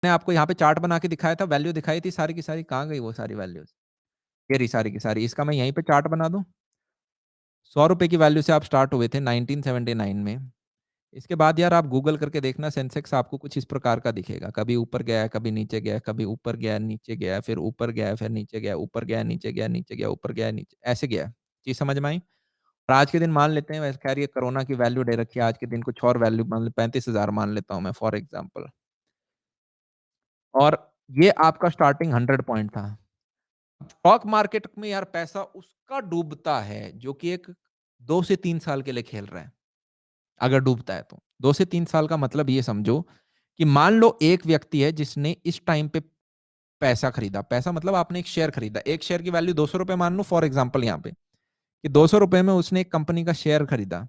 मैंने आपको यहाँ पे चार्ट बना के दिखाया था, वैल्यू दिखाई थी सारी की सारी, कहाँ गई वो सारी वैल्यूज़? ये रही सारी की सारी। इसका मैं यहीं पे चार्ट बना दूँ? ₹100 की वैल्यू से आप स्टार्ट हुए थे 1979 में। इसके बाद यार आप गूगल करके देखना, सेंसेक्स आपको कुछ इस प्रकार का दिखेगा। कभी ऊपर गया है, कभी नीचे गया है, कभी ऊपर गया है, नीचे गया है, फिर ऊपर गया है, फिर नीचे गया है, ऊपर गया है, नीचे गया है, नीचे गया, ऊपर गया है, नीचे ऐसे गया है। चीज़ समझ में आई? और आज के दिन मान लेते हैं, वैसे खैर ये कोरोना की वैल्यू दे रखी है, आज के दिन कुछ और वैल्यू मान लो 35,000 मान लेता हूँ मैं फॉर एग्ज़ाम्पल। और ये आपका स्टार्टिंग 100 पॉइंट था। स्टॉक मार्केट में यार पैसा उसका डूबता है जो कि एक 2 से 3 साल के लिए खेल रहा है, अगर डूबता है तो। 2 से 3 साल का मतलब ये समझो कि मान लो एक व्यक्ति है जिसने इस टाइम पे पैसा खरीदा। पैसा मतलब आपने एक शेयर खरीदा। एक शेयर की वैल्यू ₹200 मान लो फॉर एग्जांपल यहाँ पे, कि ₹200 में उसने एक कंपनी का शेयर खरीदा।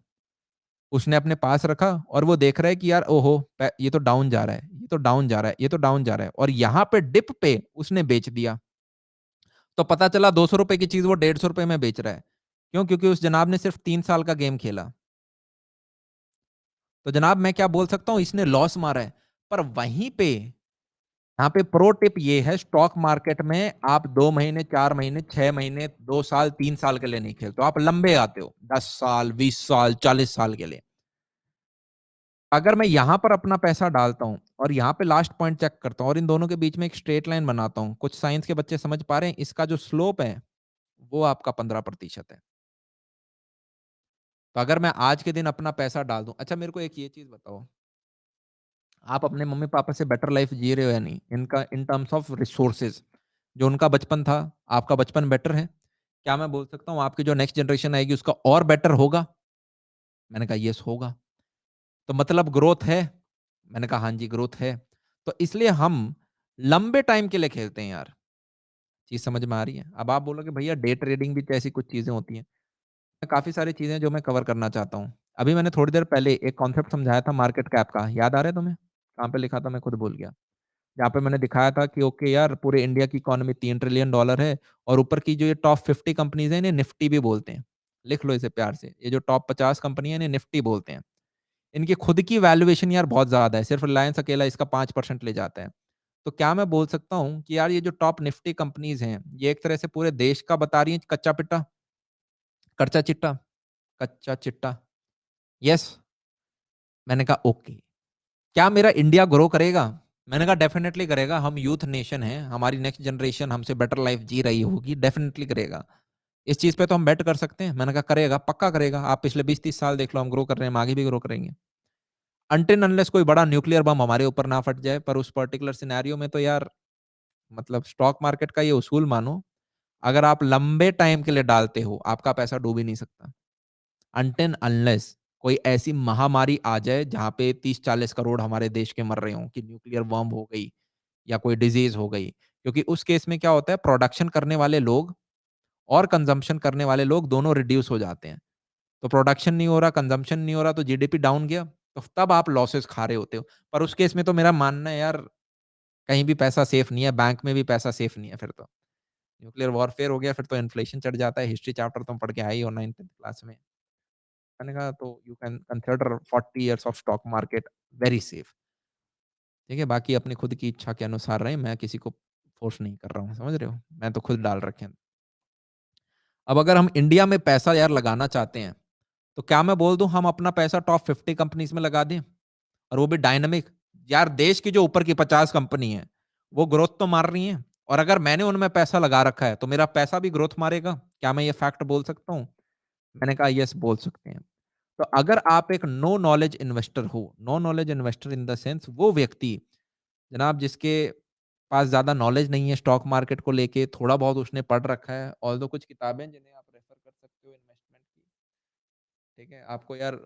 उसने अपने पास रखा और वो देख रहा है कि यार ओहो! ये तो डाउन जा रहा है, ये तो डाउन जा रहा है, ये तो डाउन जा रहा है और यहाँ पे डिप पे उसने बेच दिया। तो पता चला ₹200 की चीज़ वो ₹150 में बेच रहा है। क्यों? क्योंकि उस जनाब ने सिर्फ़ 3 साल का गेम खेला। तो जनाब मैं क्या बोल सकता हूँ, इसने लॉस मारा है। पर वहीं पे यहाँ पे प्रो टिप ये है, स्टॉक मार्केट में आप 2 महीने, 4 महीने, 6 महीने, 2 साल, 3 साल के लिए नहीं खेलते हो। आप लंबे आते हो। 10 साल, 20 साल, 40 साल के लिए। अगर मैं यहाँ पर अपना पैसा डालता हूँ और यहाँ पे लास्ट पॉइंट चेक करता हूँ और इन दोनों के बीच में एक स्ट्रेट लाइन बनाता हूँ। कुछ साइंस के बच्चे समझ पा रहे हैं, इसका जो स्लोप है, वो आपका 15% है। तो अगर मैं आज के दिन अपना पैसा डाल दूँ, अच्छा मेरे को एक ये चीज़ बताओ, आप अपने मम्मी-पापा से बेटर लाइफ जी रहे हो या नहीं? इनका इन टर्म्स ऑफ रिसोर्सेज़, जो उनका बचपन था, आपका बचपन बेटर है? क्या मैं बोल सकता हूँ आपकी जो नेक्स्ट जनरेशन आएगी उसका और बेटर होगा? मैंने कहा यस होगा। तो मतलब ग्रोथ है? मैंने कहा हाँ जी, ग्रोथ है। तो इसलिए हम लंबे टाइम के लिए खेलते हैं यार। चीज़ समझ में आ रही है? अब आप बोलोगे भैया डे ट्रेडिंग भी तो ऐसी कुछ चीज़ें होती हैं। काफ़ी सारी चीज़ें जो मैं कवर करना चाहता हूँ। अभी मैंने थोड़ी देर पहले एक कॉन्सेप्ट समझाया था मार्केट कैप का, याद आ रहा है तुम्हें? कहाँ पे लिखा था मैं खुद भूल गया। जहाँ पे मैंने दिखाया था कि ओके यार पूरे इंडिया की इकोनॉमी $3 ट्रिलियन है और ऊपर की जो ये टॉप 50 कंपनीज़ हैं इन्हें निफ्टी भी बोलते हैं। लिख लो इसे प्यार से। ये जो टॉप 50 कंपनी है इन्हें निफ्टी बोलते हैं। इनकी खुद की वैल्यूएशन यार बहुत ज़्यादा है। सिर्फ रिलायंस अकेला इसका 5% ले जाता है। तो क्या मैं बोल सकता हूँ कि यार ये जो टॉप निफ्टी कंपनीज़ हैं, ये एक तरह से पूरे देश का बता रही हैं कच्चा-पिट्टा, कच्चा-चिट्टा, कच्चा-चिट्टा। यस, मैंने कहा ओके। क्या मेरा इंडिया ग्रो करेगा? मैंने कहा डेफिनिटली करेगा। हम यूथ नेशन हैं, हमारी नेक्स्ट जनरेशन हमसे बेटर लाइफ जी रही होगी, डेफिनिटली करेगा। इस चीज़ पे तो हम बेट कर सकते हैं। मैंने कहा करेगा, पक्का करेगा। आप पिछले 20-30 साल देख लो, हम ग्रो कर रहे हैं, हम आगे भी ग्रो करेंगे। अनटिल अनलेस कोई बड़ा न्यूक्लियर बम हमारे ऊपर ना फट जाए, पर उस पर्टिकुलर सिनेरियो में तो यार मतलब स्टॉक मार्केट का ये उसूल मानो, अगर आप लंबे टाइम के लिए डालते हो, आपका पैसा डूब ही नहीं सकता। अनटिल अनलेस कोई ऐसी महामारी आ जाए जहाँ पे 30-40 करोड़ हमारे देश के मर रहे हों कि न्यूक्लियर बॉम्ब हो गई या कोई डिजीज़ हो गई। क्योंकि उस केस में क्या होता है, प्रोडक्शन करने वाले लोग और कंज़म्पशन करने वाले लोग दोनों रिड्यूस हो जाते हैं। तो प्रोडक्शन नहीं हो रहा, कंज़म्पशन नहीं हो रहा तो जीडीपी डाउन गया, तो तब आप लॉसेस खा रहे होते हो। पर उस केस में तो मेरा मानना है यार, कहीं भी पैसा सेफ नहीं है, बैंक में भी पैसा सेफ नहीं है फिर तो। न्यूक्लियर वॉरफेयर हो गया फिर तो इन्फ्लेशन चढ़ जाता है। हिस्ट्री चैप्टर तुम पढ़ के आए ही हो 9th क्लास में। मैंने कहा तो you can consider 40 years of stock market very safe. ठीक है? बाकी अपनी खुद की इच्छा के अनुसार रहें, मैं किसी को फ़ोर्स नहीं कर रहा हूँ, समझ रहे हो? मैं तो खुद डाल रखे हैं। अब अगर हम इंडिया में पैसा यार लगाना चाहते हैं, तो क्या मैं बोल दूँ हम अपना पैसा टॉप 50 कंपनीज़ में लगा दें? और वो भी डायनामिक? यार देश की जो ऊपर की 50 कंपनी है, वो ग्रोथ तो मार रही हैं और अगर मैंने उनमें पैसा लगा रखा है, तो मेरा पैसा भी ग्रोथ मारेगा। क्या मैं ये फैक्ट बोल सकता हूँ? मैंने कहा यस बोल सकते हैं। तो अगर आप एक नो नॉलेज इन्वेस्टर हो, no knowledge investor in the sense वो व्यक्ति जनाब जिसके पास ज़्यादा नॉलेज नहीं है स्टॉक मार्केट को लेके, थोड़ा बहुत उसने पढ़ रखा है, ऑल्दो कुछ किताबें जिन्हें आप रेफ़र कर सकते हो इन्वेस्टमेंट की, ठीक है? आपको यार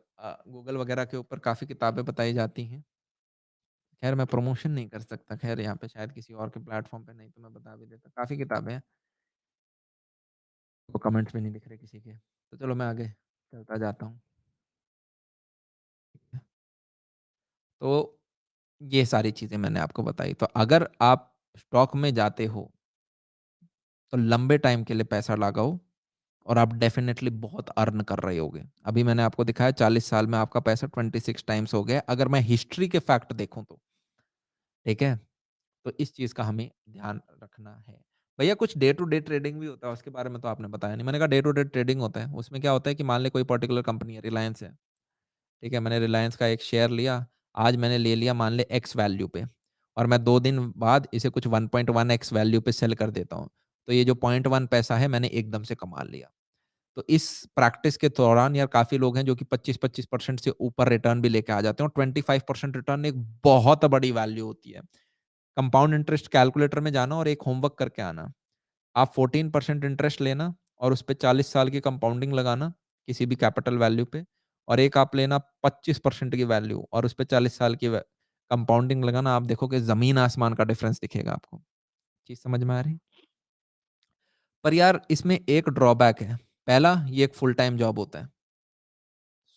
गूगल वगैरह के ऊपर काफ़ी किताबें बताई जाती हैं। ख़ैर मैं प्रमोशन नहीं कर सकता, ख़ैर यहाँ पे शायद किसी और के प्लेटफ़ॉर्म पे नहीं तो मैं बता भी देता। काफ़ी किताबें हैं, वो कमेंट्स भी नहीं दिख रहे किसी के। तो चलो मैं आगे चलता जाता हूँ। तो ये सारी चीज़ें मैंने आपको बताई। तो अगर आप स्टॉक में जाते हो, तो लंबे टाइम के लिए पैसा लगाओ और आप डेफ़िनेटली बहुत अर्न कर रहे होगे। अभी मैंने आपको दिखाया 40 साल में आपका पैसा 26 टाइम्स हो गया। अगर मैं हिस्ट्री के फैक्ट देखूँ तो, ठीक है? तो इस चीज़ का हमें ध्यान रखना है। भैया कुछ डे टू डे ट्रेडिंग भी होता है, उसके बारे में तो आपने बताया नहीं। मैंने कहा डे टू डे ट्रेडिंग होता है, उसमें क्या होता है कि मान लें कोई पर्टिकुलर कंपनी है, रिलायंस है, ठीक है? मैंने रिलायंस का एक शेयर लिया, आज मैंने ले लिया मान लें एक्स वैल्यू पे और मैं 2 दिन बाद इसे कुछ 1.1 एक्स वैल्यू पे सेल कर देता हूँ। तो ये जो 0.1 पैसा है मैंने एकदम से कमा लिया। तो इस प्रैक्टिस के दौरान यार काफ़ी लोग हैं जो कि 25-25% से ऊपर रिटर्न भी लेके आ जाते हैं और 25% रिटर्न एक बहुत बड़ी वैल्यू होती है। कंपाउंड इंटरेस्ट कैलकुलेटर में जाना और एक होमवर्क करके आना। आप 14% इंटरेस्ट लेना और उस पे 40 साल की कंपाउंडिंग लगाना, किसी भी कैपिटल वैल्यू पे और एक आप लेना 25% की वैल्यू और उस पे 40 साल की व कंपाउंडिंग लगाना, आप देखोगे ज़मीन-आसमान का डिफरेंस दिखेगा आपको। चीज़ समझ में आ रही है? पर यार इसमें एक ड्रॉबैक है। पहला, ये एक फुल टाइम जॉब होता है,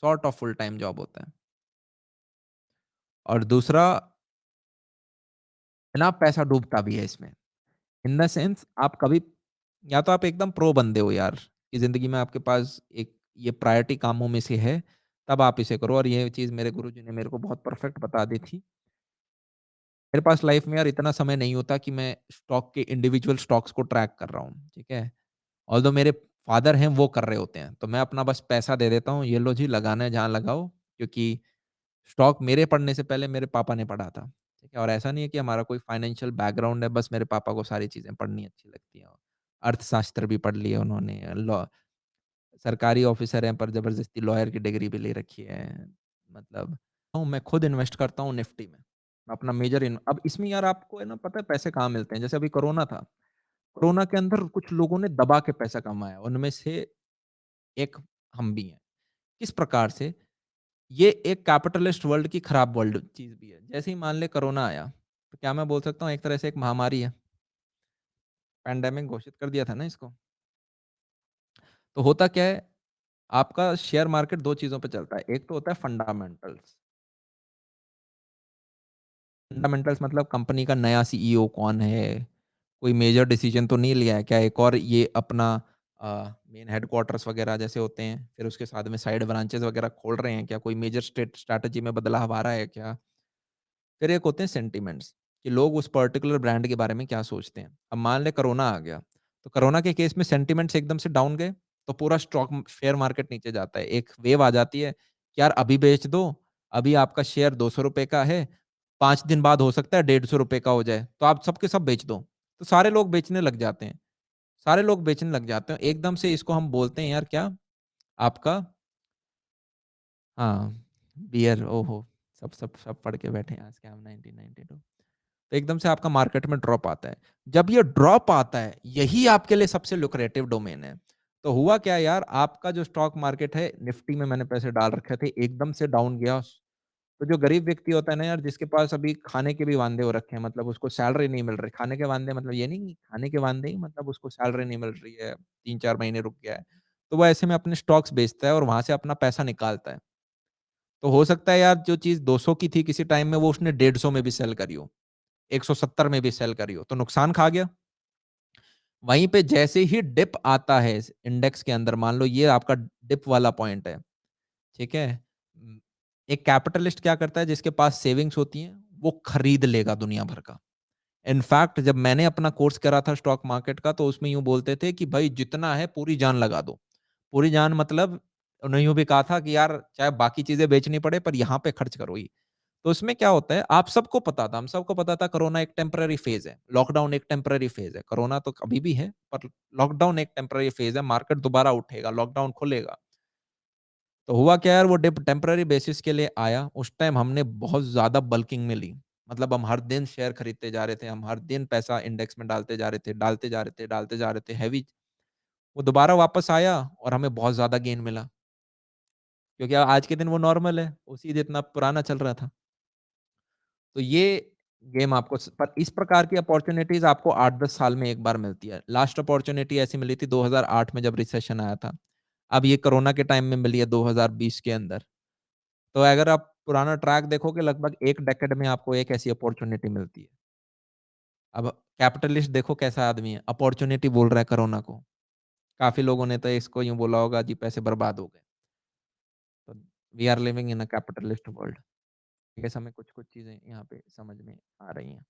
sort of full time job होता है और दूसरा है ना पैसा डूबता भी है इसमें। इन द सेंस आप कभी या तो आप एकदम प्रो बंदे हो यार, कि ज़िंदगी में आपके पास एक ये प्रायोरिटी कामों में से है, तब आप इसे करो और ये चीज़ मेरे गुरुजी ने मेरे को बहुत परफेक्ट बता दी थी। मेरे पास लाइफ में यार इतना समय नहीं होता कि मैं स्टॉक के इंडिविजुअल स्टॉक्स को ट्रैक कर रहा हूँ, ठीक है? ऑल्दो मेरे फादर हैं वो कर रहे होते हैं, तो मैं अपना बस पैसा दे देता हूँ, ये लो जी लगाना है जहाँ लगाओ, क्योंकि स्टॉक मेरे पढ़ने से पहले मेरे पापा ने पढ़ा था, ठीक है? और ऐसा नहीं है कि हमारा कोई फाइनेंशियल बैकग्राउंड है, बस मेरे पापा को सारी चीज़ें पढ़नी अच्छी लगती हैं। अर्थशास्त्र भी पढ़ लिया उन्होंने, लॉ सरकारी ऑफ़िसर हैं पर ज़बरदस्ती लॉयर की डिग्री भी ले रखी है। मतलब मैं खुद इन्वेस्ट करता हूँ निफ्टी में। अपना मेजर इन अब इसमें यार आपको है ना पता है पैसे कहाँ मिलते हैं? जैसे अभी कोरोना था, कोरोना के अंदर कुछ लोगों ने दबा के पैसा कमाया, उनमें से एक हम भी हैं। किस प्रकार से? ये एक कैपिटलिस्ट वर्ल्ड की खराब वर्ल्ड चीज़ भी है। जैसे ही मान लें कोरोना आया, तो क्या मैं बोल सकता हूँ एक तरह से एक महामारी है। पैंडेमिक घोषित कर दिया था ना इसको। तो होता क्या है, आपका शेयर मार्केट 2 चीज़ों पे चलता है। एक तो होता है फंडामेंटल्स। फंडामेंटल्स मतलब कंपनी का नया सीईओ कौन है? कोई मेजर डिसीज़न तो नहीं लिया है? क्या एक और ये अपना मेन हेडक्वार्टर्स वगैरह जैसे होते हैं, फिर उसके साथ में साइड ब्रांचेज़ वगैरह खोल रहे हैं क्या? कोई मेजर स्ट्रैटेजी में बदलाव आ रहा है क्या? फिर एक होते हैं सेंटिमेंट्स, कि लोग उस पर्टिकुलर ब्रांड के बारे में क्या सोचते हैं। अब मान लें कोरोना आ गया, तो कोरोना के केस में सेंटिमेंट्स एकदम से डाउन गए, तो पूरा शेयर मार्केट नीचे जाता है। एक वेव आ जाती है कि यार अभी बेच दो, अभी आपका शेयर ₹200 का है, 5 दिन बाद हो सकता है ₹150 का हो जाए, तो आप सब के सब बेच दो। तो सारे लोग बेचने लग जाते हैं, सारे लोग बेचने लग जाते हैं। एकदम से इसको हम बोलते हैं यार क्या, आपका हाँ, बियर ओहो! सब सब सब पढ़ के बैठे हैं आज स्कैम 1992। तो एकदम से आपका मार्केट में ड्रॉप आता है। जब ये ड्रॉप आता है, यही आपके लिए सबसे लुक्रेटिव डोमेन है। तो हुआ क्या यार, आपका जो स्टॉक मार्केट है, निफ्टी में मैंने पैसे डाल रखे थे, एकदम से डाउन गया। तो जो गरीब व्यक्ति होता है ना यार, जिसके पास अभी खाने के भी वांदे हो रखे हैं, मतलब उसको सैलरी नहीं मिल रही। खाने के वांदे मतलब ये नहीं कि खाने के वांदे ही मतलब उसको सैलरी नहीं मिल रही है, 3-4 महीने रुक गया है। तो वो ऐसे में अपने स्टॉक्स बेचता है और वहाँ से अपना पैसा निकालता है। तो हो सकता है यार जो चीज़ 200 की थी किसी टाइम में, वो उसने 150 में भी सेल करी हो, 170 में भी सेल करी हो, तो नुकसान खा गया। वहीं पे जैसे ही डिप आता है इस इंडेक्स के अंदर, मान लो ये आपका डिप वाला पॉइंट है, ठीक है? एक कैपिटलिस्ट क्या करता है, जिसके पास सेविंग्स होती हैं, वो खरीद लेगा दुनिया भर का। इनफैक्ट जब मैंने अपना कोर्स करा था स्टॉक मार्केट का, तो उसमें यूँ बोलते थे कि भाई जितना है पूरी जान लगा दो। पूरी जान मतलब उन्होंने यूँ भी कहा था कि यार चाहे बाकी चीज़ें बेचनी पड़े पर यहाँ पे खर्च करो ही। तो उसमें क्या होता है, आप सबको पता था, हम सबको पता था कोरोना एक टेम्परेरी फेज़ है, लॉकडाउन एक टेम्परेरी फेज़ है। कोरोना तो अभी भी है, पर लॉकडाउन एक टेम्परेरी फेज़ है, मार्केट दोबारा उठेगा, लॉकडाउन खुलेगा। तो हुआ क्या यार, वो डिप टेम्परेरी बेसिस के लिए आया, उस टाइम हमने बहुत ज़्यादा बल्किंग में ली। मतलब हम हर दिन शेयर खरीदते जा रहे थे, हम हर दिन पैसा इंडेक्स में डालते जा रहे थे, डालते जा रहे थे, डालते जा रहे थे, हेवी। वो दोबारा वापस आया और हमें बहुत ज़्यादा गेन मिला, क्योंकि आज के दिन वो नॉर्मल है, उसी जितना पुराना चल रहा था। तो ये गेम आपको पर इस प्रकार की अपॉर्च्युनिटीज़ आपको 8-10 साल में एक बार मिलती है। लास्ट अपॉर्च्युनिटी ऐसी मिली थी 2008 में जब रिसेशन आया था। अब ये कोरोना के टाइम में मिली है 2020 के अंदर। तो अगर आप पुराना ट्रैक देखोगे, लगभग 1 डेकेड में आपको एक ऐसी अपॉर्च्युनिटी मिलती है। अब कैपिटलिस्ट देखो कैसा आदमी है, अपॉर्च्युनिटी बोल रहा है कोरोना को। काफ़ी लोगों ने तो इसको यूँ बोला होगा जी पैसे बर्बाद हो गए। तो we are living in a capitalist world. I guess हमें कुछ-कुछ चीज़ें यहाँ पे समझ में आ रही हैं।